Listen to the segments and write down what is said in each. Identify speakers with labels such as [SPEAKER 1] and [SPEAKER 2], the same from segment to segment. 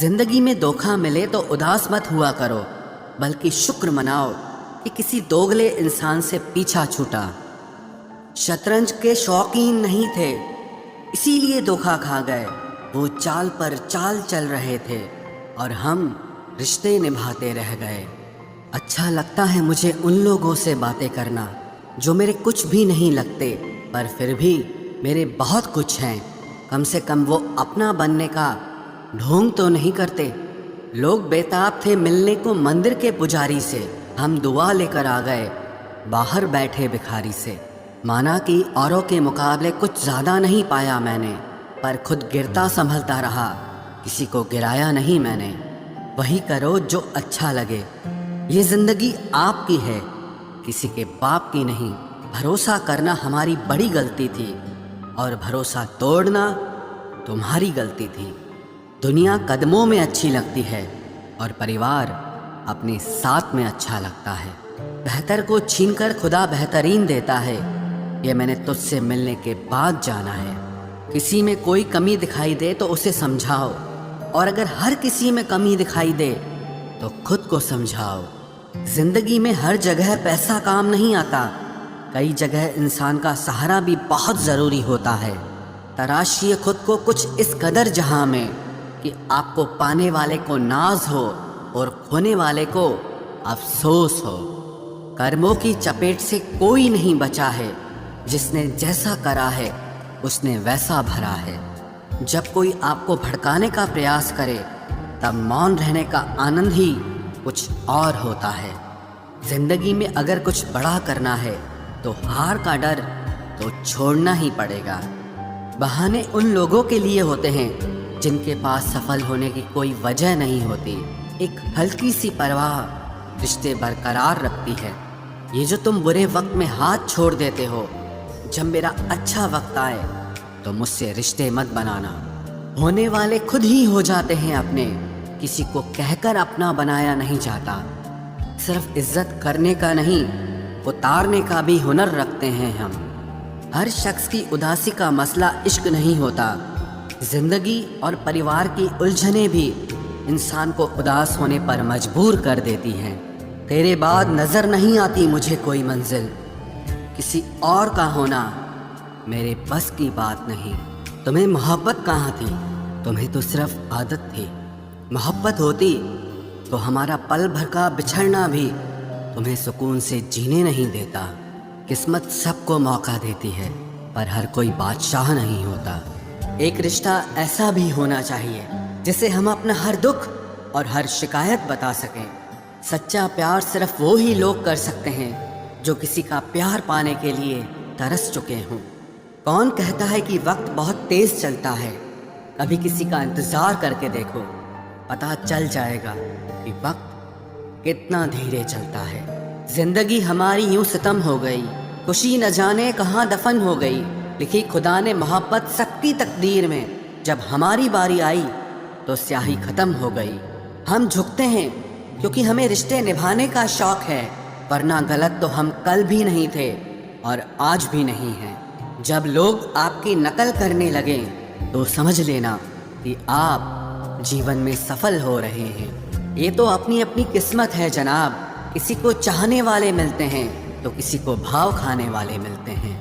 [SPEAKER 1] जिंदगी में धोखा मिले तो उदास मत हुआ करो, बल्कि शुक्र मनाओ कि किसी दोगले इंसान से पीछा छूटा। शतरंज के शौकीन नहीं थे, इसीलिए धोखा खा गए। वो चाल पर चाल चल रहे थे और हम रिश्ते निभाते रह गए। अच्छा लगता है मुझे उन लोगों से बातें करना जो मेरे कुछ भी नहीं लगते, पर फिर भी मेरे बहुत कुछ हैं। कम से कम वो अपना बनने का ढोंग तो नहीं करते। लोग बेताब थे मिलने को मंदिर के पुजारी से, हम दुआ लेकर आ गए बाहर बैठे भिखारी से। माना कि औरों के मुकाबले कुछ ज़्यादा नहीं पाया मैंने, पर खुद गिरता संभलता रहा, किसी को गिराया नहीं मैंने। वही करो जो अच्छा लगे, ये ज़िंदगी आपकी है, किसी के बाप की नहीं। भरोसा करना हमारी बड़ी गलती थी और भरोसा तोड़ना तुम्हारी गलती थी। दुनिया कदमों में अच्छी लगती है और परिवार अपने साथ में अच्छा लगता है। बेहतर को छीनकर खुदा बेहतरीन देता है, ये मैंने तुझसे मिलने के बाद जाना है। किसी में कोई कमी दिखाई दे तो उसे समझाओ, और अगर हर किसी में कमी दिखाई दे तो खुद को समझाओ। जिंदगी में हर जगह पैसा काम नहीं आता, कई जगह इंसान का सहारा भी बहुत ज़रूरी होता है। तराशिए खुद को कुछ इस कदर जहां में कि आपको पाने वाले को नाज हो और खोने वाले को अफसोस हो। कर्मों की चपेट से कोई नहीं बचा है, जिसने जैसा करा है उसने वैसा भरा है। जब कोई आपको भड़काने का प्रयास करे तब मौन रहने का आनंद ही कुछ और होता है। जिंदगी में अगर कुछ बड़ा करना है तो हार का डर तो छोड़ना ही पड़ेगा। बहाने उन लोगों के लिए होते हैं जिनके पास सफल होने की कोई वजह नहीं होती। एक हल्की सी परवाह रिश्ते बरकरार रखती है। ये जो तुम बुरे वक्त में हाथ छोड़ देते हो, जब मेरा अच्छा वक्त आए तो मुझसे रिश्ते मत बनाना। होने वाले खुद ही हो जाते हैं अपने, किसी को कहकर अपना बनाया नहीं जाता। सिर्फ इज्जत करने का नहीं, उतारने का भी हुनर रखते हैं हम। हर शख्स की उदासी का मसला इश्क नहीं होता। जिंदगी और परिवार की उलझनें भी इंसान को उदास होने पर मजबूर कर देती हैं। तेरे बाद नज़र नहीं आती मुझे कोई मंजिल, किसी और का होना मेरे बस की बात नहीं। तुम्हें मोहब्बत कहाँ थी, तुम्हें तो सिर्फ आदत थी। मोहब्बत होती तो हमारा पल भर का बिछड़ना भी तुम्हें सुकून से जीने नहीं देता। किस्मत सबको मौका देती है, पर हर कोई बादशाह नहीं होता। एक रिश्ता ऐसा भी होना चाहिए जिसे हम अपना हर दुख और हर शिकायत बता सकें। सच्चा प्यार सिर्फ वो ही लोग कर सकते हैं जो किसी का प्यार पाने के लिए तरस चुके हों। कौन कहता है कि वक्त बहुत तेज चलता है? कभी किसी का इंतजार करके देखो, पता चल जाएगा कि वक्त कितना धीरे चलता है। जिंदगी हमारी यूं सितम हो गई, खुशी न जाने कहाँ दफन हो गई। लिखी खुदा ने मोहब्बत सबकी तकदीर में, जब हमारी बारी आई तो स्याही खत्म हो गई। हम झुकते हैं क्योंकि हमें रिश्ते निभाने का शौक है, वरना गलत तो हम कल भी नहीं थे और आज भी नहीं हैं। जब लोग आपकी नकल करने लगे तो समझ लेना कि आप जीवन में सफल हो रहे हैं। ये तो अपनी अपनी किस्मत है जनाब। किसी को चाहने वाले मिलते हैं तो किसी को भाव खाने वाले मिलते हैं।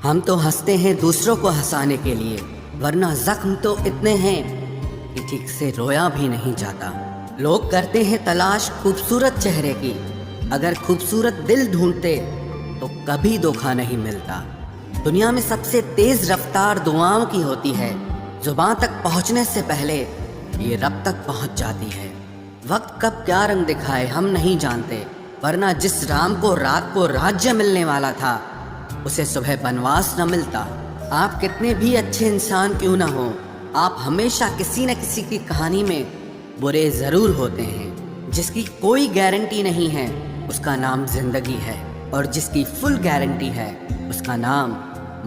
[SPEAKER 1] हम तो हंसते हैं दूसरों को हंसाने के लिए, वरना जख्म तो इतने हैं कि ठीक से रोया भी नहीं जाता। लोग करते हैं तलाश खूबसूरत चेहरे की, अगर खूबसूरत दिल ढूंढते तो कभी धोखा नहीं मिलता। दुनिया में सबसे तेज रफ्तार दुआओं की होती है, जुबान तक पहुंचने से पहले ये रब तक पहुंच जाती है। वक्त कब क्या रंग दिखाए हम नहीं जानते, वरना जिस राम को रात को राज्य मिलने वाला था उसे सुबह बनवास न मिलता। आप कितने भी अच्छे इंसान क्यों ना हो, आप हमेशा किसी न किसी की कहानी में बुरे ज़रूर होते हैं। जिसकी कोई गारंटी नहीं है उसका नाम जिंदगी है, और जिसकी फुल गारंटी है उसका नाम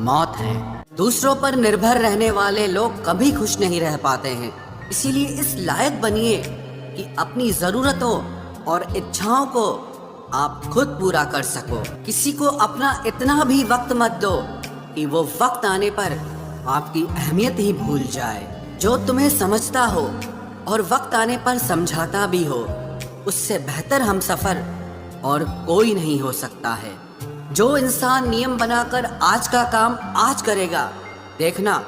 [SPEAKER 1] मौत है। दूसरों पर निर्भर रहने वाले लोग कभी खुश नहीं रह पाते हैं। इसीलिए इस लायक बनिए कि अपनी ज़रूरतों और इच्छाओं को आप खुद पूरा कर सको। किसी को अपना इतना भी वक्त मत दो कि वो वक्त आने पर आपकी अहमियत ही भूल जाए। जो तुम्हें समझता हो और वक्त आने पर समझाता भी हो, उससे बेहतर हम सफर और कोई नहीं हो सकता है। जो इंसान नियम बनाकर आज का काम आज करेगा, देखना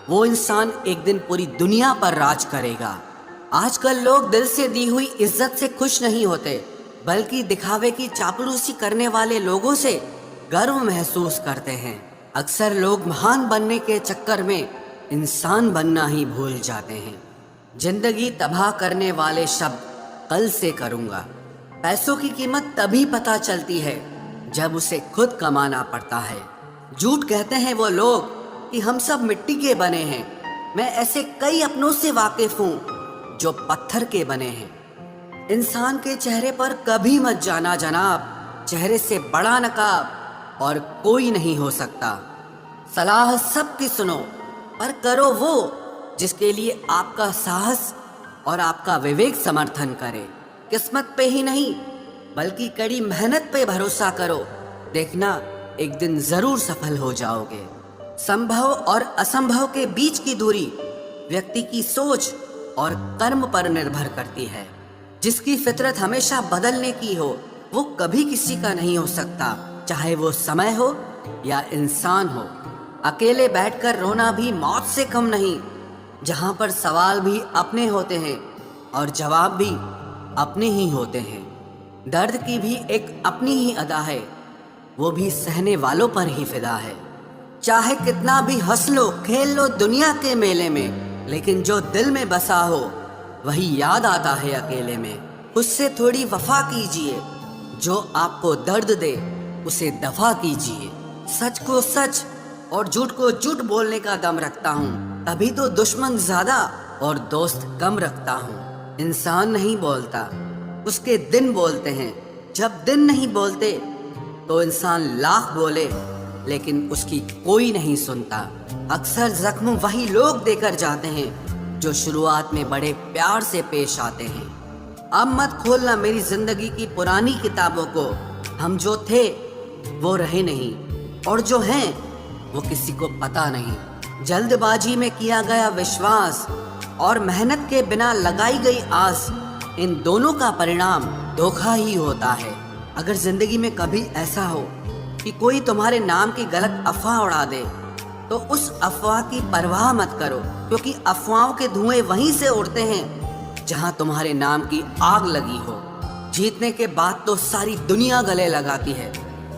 [SPEAKER 1] वो इंसान एक दिन पूरी दुनिया पर राज करेगा। आजकल लोग दिल से दी हुई इज्जत से खुश नहीं होते, बल्कि दिखावे की चापलूसी करने वाले लोगों से गर्व महसूस करते हैं। अक्सर लोग महान बनने के चक्कर में इंसान बनना ही भूल जाते हैं। जिंदगी तबाह करने वाले शब्द कल से करूँगा। पैसों की कीमत तभी पता चलती है जब उसे खुद कमाना पड़ता है। झूठ कहते हैं वो लोग कि हम सब मिट्टी के बने हैं। मैं ऐसे कई अपनों से वाकिफ हूँ जो पत्थर के बने हैं। इंसान के चेहरे पर कभी मत जाना जनाब, चेहरे से बड़ा नकाब और कोई नहीं हो सकता। सलाह सबकी सुनो, पर करो वो जिसके लिए आपका साहस और आपका विवेक समर्थन करे। किस्मत पे ही नहीं बल्कि कड़ी मेहनत पे भरोसा करो, देखना एक दिन जरूर सफल हो जाओगे। संभव और असंभव के बीच की दूरी व्यक्ति की सोच और कर्म पर निर्भर करती है। जिसकी फितरत हमेशा बदलने की हो, वो कभी किसी का नहीं हो सकता, चाहे वो समय हो या इंसान हो। अकेले बैठकर रोना भी मौत से कम नहीं, जहां पर सवाल भी अपने होते हैं और जवाब भी अपने ही होते हैं। दर्द की भी एक अपनी ही अदा है, वो भी सहने वालों पर ही फिदा है। चाहे कितना भी हंस लो खेल लो दुनिया के मेले में, लेकिन जो दिल में बसा हो वही याद आता है अकेले में। उससे थोड़ी वफा कीजिए, जो आपको दर्द दे उसे दफा कीजिए। सच को सच और झूठ को झूठ बोलने का दम रखता हूँ, तभी तो दुश्मन ज्यादा और दोस्त कम रखता हूँ। इंसान नहीं बोलता, उसके दिन बोलते हैं। जब दिन नहीं बोलते तो इंसान लाख बोले लेकिन उसकी कोई नहीं सुनता। अक्सर जख्म वही लोग देकर जाते हैं जो शुरुआत में बड़े प्यार से पेश आते हैं। अब मत खोलना मेरी जिंदगी की पुरानी किताबों को। हम जो थे वो रहे नहीं, और जो हैं वो किसी को पता नहीं। जल्दबाजी में किया गया विश्वास और मेहनत के बिना लगाई गई आस, इन दोनों का परिणाम धोखा ही होता है। अगर जिंदगी में कभी ऐसा हो कि कोई तुम्हारे नाम की गलत अफवाह उड़ा दे, तो उस अफवाह की परवाह मत करो, क्योंकि अफवाहों के धुएं वहीं से उड़ते हैं जहां तुम्हारे नाम की आग लगी हो। जीतने के बाद तो सारी दुनिया गले लगाती है,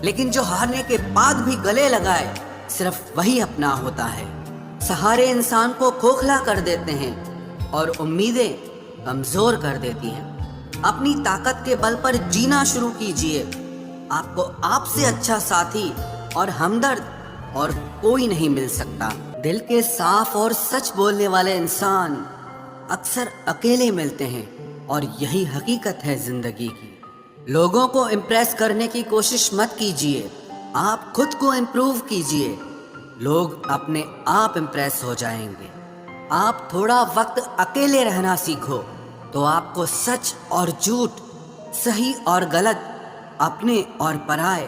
[SPEAKER 1] लेकिन जो हारने के बाद भी गले लगाए सिर्फ वही अपना होता है। सहारे इंसान को खोखला कर देते हैं और उम्मीदें कमजोर कर देती हैं। अपनी ताकत के बल पर जीना शुरू कीजिए। आपको आपसे अच्छा साथी और हमदर्द और कोई नहीं मिल सकता। दिल के साफ और सच बोलने वाले इंसान अक्सर अकेले मिलते हैं, और यही हकीकत है जिंदगी की। लोगों को इम्प्रेस करने की कोशिश मत कीजिए, आप खुद को इम्प्रूव कीजिए। लोग अपने आप इम्प्रेस हो जाएंगे। आप थोड़ा वक्त अकेले रहना सीखो तो आपको सच और झूठ, सही और गलत, अपने और पराये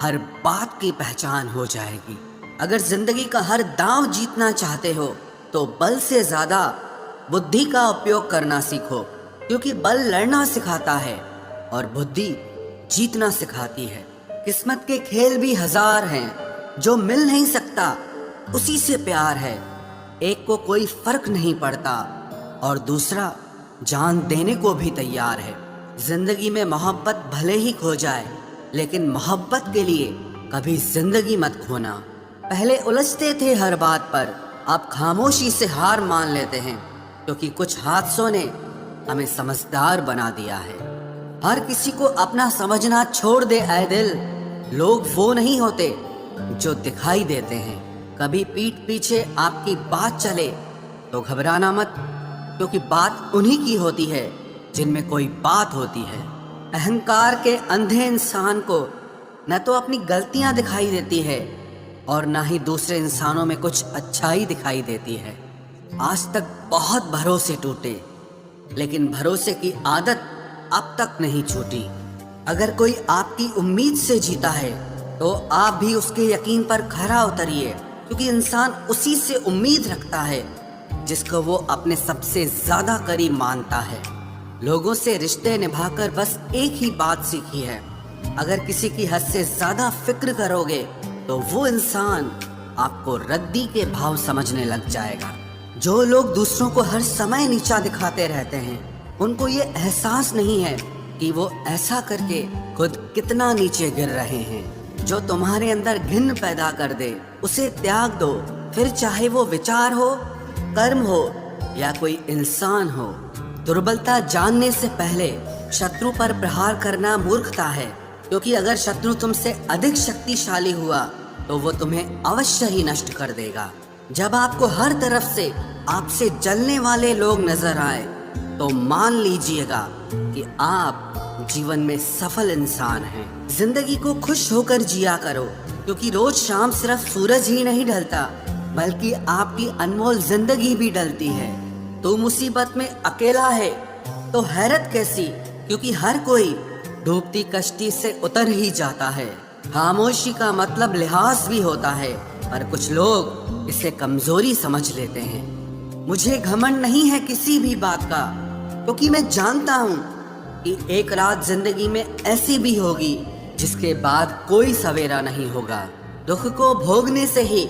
[SPEAKER 1] हर बात की पहचान हो जाएगी। अगर जिंदगी का हर दांव जीतना चाहते हो तो बल से ज्यादा बुद्धि का उपयोग करना सीखो, क्योंकि बल लड़ना सिखाता है और बुद्धि जीतना सिखाती है। किस्मत के खेल भी हजार हैं, जो मिल नहीं सकता उसी से प्यार है। एक को कोई फर्क नहीं पड़ता और दूसरा जान देने को भी तैयार है। जिंदगी में मोहब्बत भले ही खो जाए, लेकिन मोहब्बत के लिए कभी जिंदगी मत खोना। पहले उलझते थे हर बात पर, अब खामोशी से हार मान लेते हैं, क्योंकि कुछ हादसों ने हमें समझदार बना दिया है। हर किसी को अपना समझना छोड़ दे ऐ दिल। लोग वो नहीं होते जो दिखाई देते हैं। कभी पीठ पीछे आपकी बात चले तो घबराना मत, क्योंकि बात उन्हीं की होती है जिनमें कोई बात होती है। अहंकार के अंधे इंसान को न तो अपनी गलतियां दिखाई देती है और न ही दूसरे इंसानों में कुछ अच्छाई दिखाई देती है। आज तक बहुत भरोसे टूटे, लेकिन भरोसे की आदत अब तक नहीं छूटी। अगर कोई आपकी उम्मीद से जीता है तो आप भी उसके यकीन पर खरा उतरिए, क्योंकि इंसान उसी से उम्मीद रखता है जिसको वो अपने सबसे ज्यादा करीब मानता है। लोगों से रिश्ते निभाकर बस एक ही बात सीखी है, अगर किसी की हद से ज्यादा फिक्र करोगे तो वो इंसान आपको रद्दी के भाव समझने लग जाएगा। जो लोग दूसरों को हर समय नीचा दिखाते रहते हैं, उनको ये एहसास नहीं है कि वो ऐसा करके खुद कितना नीचे गिर रहे हैं। जो तुम्हारे अंदर घिन पैदा कर दे उसे त्याग दो, फिर चाहे वो विचार हो, कर्म हो या कोई इंसान हो। दुर्बलता जानने से पहले शत्रु पर प्रहार करना मूर्खता है, क्योंकि अगर शत्रु तुमसे अधिक शक्तिशाली हुआ तो वो तुम्हें अवश्य ही नष्ट कर देगा। जब आपको हर तरफ से आपसे जलने वाले लोग नजर आए तो मान लीजिएगा कि आप जीवन में सफल इंसान हैं। जिंदगी को खुश होकर जिया करो, क्योंकि रोज शाम सिर्फ सूरज ही नहीं ढलता बल्कि आपकी अनमोल जिंदगी भी ढलती है। तू मुसीबत में अकेला है तो हैरत कैसी, क्योंकि हर कोई डूबती कश्ती से उतर ही जाता है। खामोशी का मतलब लिहाज भी होता है, पर कुछ लोग इसे कमजोरी समझ लेते हैं। मुझे घमंड नहीं है किसी भी बात का, क्योंकि मैं जानता हूँ कि एक रात जिंदगी में ऐसी भी होगी जिसके बाद कोई सवेरा नहीं होगा। दुख को भोगने से ही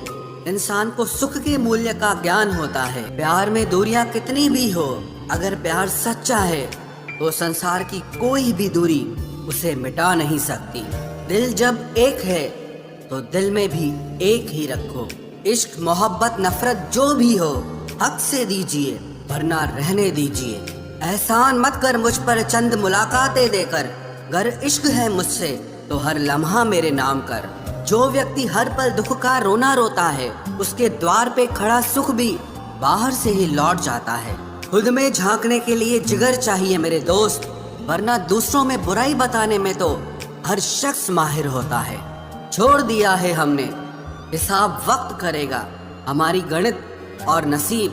[SPEAKER 1] इंसान को सुख के मूल्य का ज्ञान होता है। प्यार में दूरियां कितनी भी हो, अगर प्यार सच्चा है तो संसार की कोई भी दूरी उसे मिटा नहीं सकती। दिल जब एक है तो दिल में भी एक ही रखो। इश्क मोहब्बत नफरत जो भी हो हक से दीजिए, वरना रहने दीजिए। एहसान मत कर मुझ पर चंद मुलाकातें देकर, अगर इश्क है मुझसे तो हर लम्हा मेरे नाम कर। जो व्यक्ति हर पल दुख का रोना रोता है, उसके द्वार पे खड़ा सुख भी बाहर से ही लौट जाता है। खुद में झांकने के लिए जिगर चाहिए मेरे दोस्त, वरना दूसरों में बुराई बताने में तो हर शख्स माहिर होता है। छोड़ दिया है हमने, हिसाब वक्त करेगा। हमारी गणित और नसीब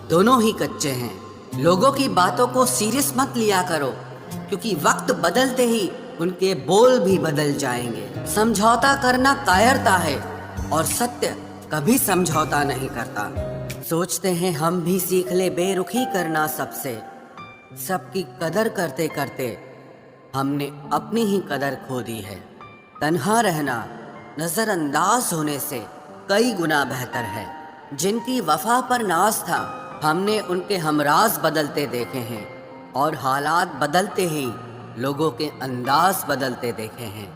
[SPEAKER 1] दोनों ही कच्चे हैं। लोगों की बातों को सीरियस मत लिया करो, क्योंकि वक्त बदलते ही उनके बोल भी बदल जाएंगे। समझौता करना कायरता है और सत्य कभी समझौता नहीं करता। सोचते हैं हम भी सीख ले बेरुखी करना सबसे, सबकी कदर करते करते हमने अपनी ही कदर खो दी है। तन्हा रहना नजरअंदाज होने से कई गुना बेहतर है। जिनकी वफा पर नाज था, हमने उनके हमराज बदलते देखे हैं, और हालात बदलते ही लोगों के अंदाज बदलते देखे हैं।